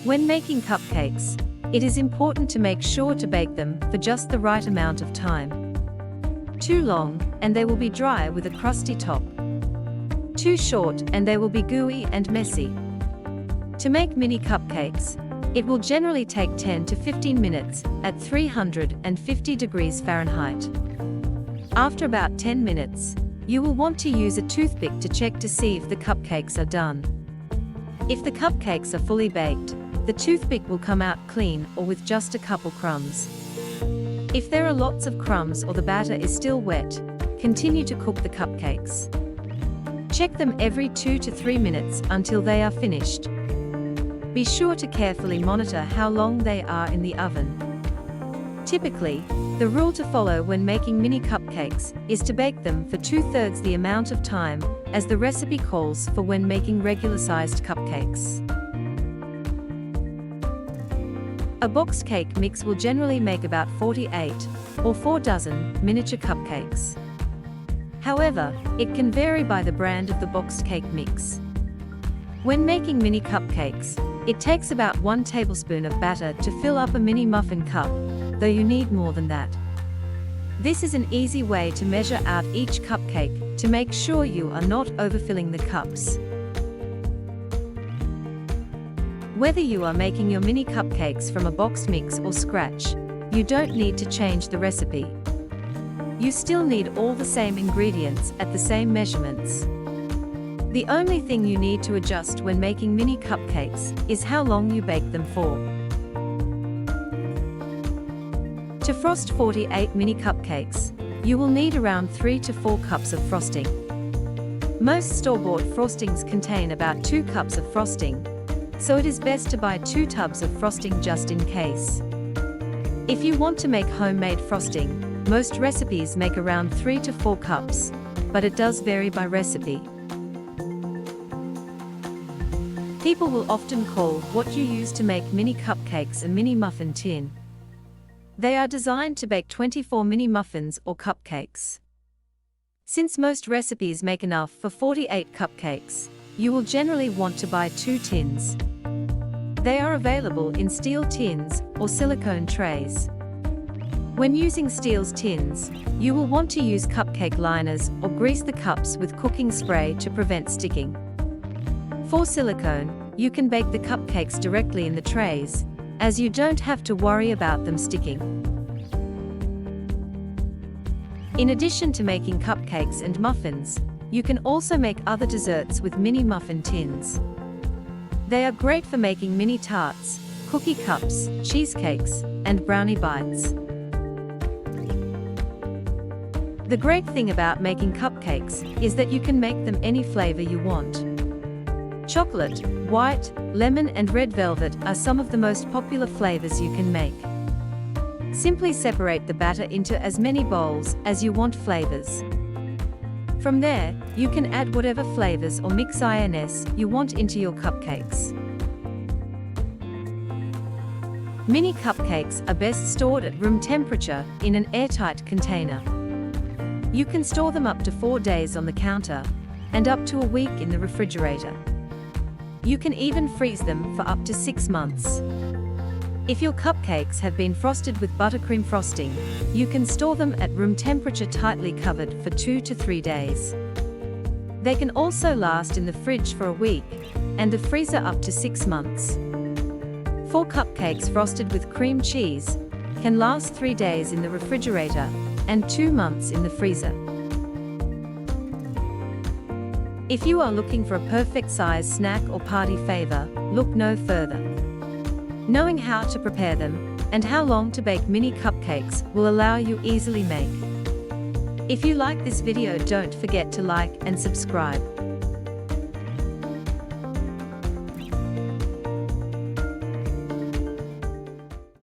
When making cupcakes, it is important to make sure to bake them for just the right amount of time. Too long, and they will be dry with a crusty top. Too short, and they will be gooey and messy. To make mini cupcakes, it will generally take 10 to 15 minutes at 350 degrees Fahrenheit. After about 10 minutes, you will want to use a toothpick to check to see if the cupcakes are done. If the cupcakes are fully baked, the toothpick will come out clean or with just a couple crumbs. If there are lots of crumbs or the batter is still wet, continue to cook the cupcakes. Check them every 2 to 3 minutes until they are finished. Be sure to carefully monitor how long they are in the oven. Typically, the rule to follow when making mini cupcakes is to bake them for 2/3 the amount of time as the recipe calls for when making regular-sized cupcakes. A boxed cake mix will generally make about 48 or 4 dozen miniature cupcakes. However, it can vary by the brand of the boxed cake mix. When making mini cupcakes, it takes about 1 tablespoon of batter to fill up a mini muffin cup, though you need more than that. This is an easy way to measure out each cupcake to make sure you are not overfilling the cups. Whether you are making your mini cupcakes from a boxed mix or scratch, you don't need to change the recipe. You still need all the same ingredients at the same measurements. The only thing you need to adjust when making mini cupcakes is how long you bake them for. To frost 48 mini cupcakes, you will need around 3 to 4 cups of frosting. Most store-bought frostings contain about 2 cups of frosting, so it is best to buy 2 tubs of frosting just in case. If you want to make homemade frosting, most recipes make around 3 to 4 cups, but it does vary by recipe. People will often call what you use to make mini cupcakes a mini muffin tin. They are designed to bake 24 mini muffins or cupcakes. Since most recipes make enough for 48 cupcakes, you will generally want to buy 2 tins. They are available in steel tins or silicone trays. When using steel tins, you will want to use cupcake liners or grease the cups with cooking spray to prevent sticking. For silicone, you can bake the cupcakes directly in the trays, as you don't have to worry about them sticking. In addition to making cupcakes and muffins, you can also make other desserts with mini muffin tins. They are great for making mini tarts, cookie cups, cheesecakes, and brownie bites. The great thing about making cupcakes is that you can make them any flavor you want. Chocolate, white, lemon, and red velvet are some of the most popular flavors you can make. Simply separate the batter into as many bowls as you want flavors. From there, you can add whatever flavors or mix-ins you want into your cupcakes. Mini cupcakes are best stored at room temperature in an airtight container. You can store them up to 4 days on the counter and up to a week in the refrigerator. You can even freeze them for up to 6 months. If your cupcakes have been frosted with buttercream frosting, you can store them at room temperature tightly covered for 2 to 3 days. They can also last in the fridge for a week, and the freezer up to 6 months. For cupcakes frosted with cream cheese, can last 3 days in the refrigerator, and 2 months in the freezer. If you are looking for a perfect size snack or party favor, look no further. Knowing how to prepare them and how long to bake mini cupcakes will allow you easily make. If you like this video, don't forget to like and subscribe.